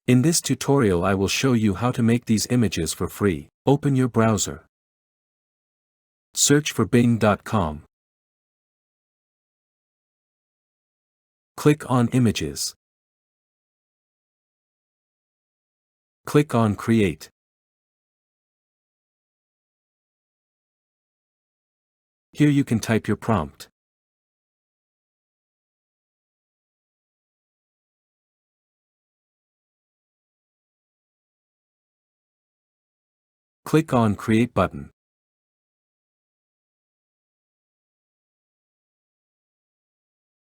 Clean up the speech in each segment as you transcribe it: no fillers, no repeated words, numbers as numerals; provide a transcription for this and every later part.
In this tutorial I will show you how to make these images for free. Open your browser. Search for bing.com. Click on Images. Click on Create. Here you can type your prompt. Click on Create button.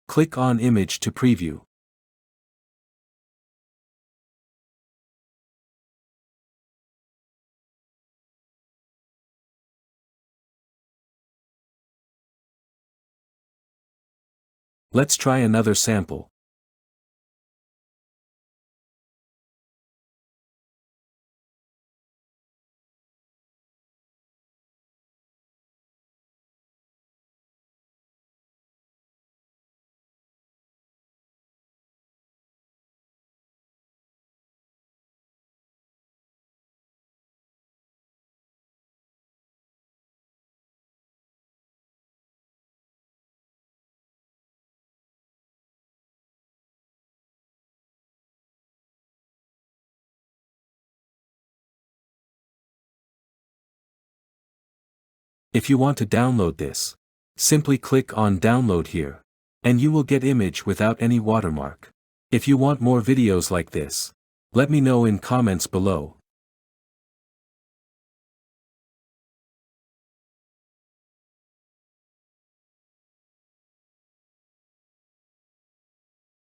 Click on Image to preview. Let's try another sample. If you want to download this, simply click on Download here, and you will get image without any watermark. If you want more videos like this, let me know in comments below.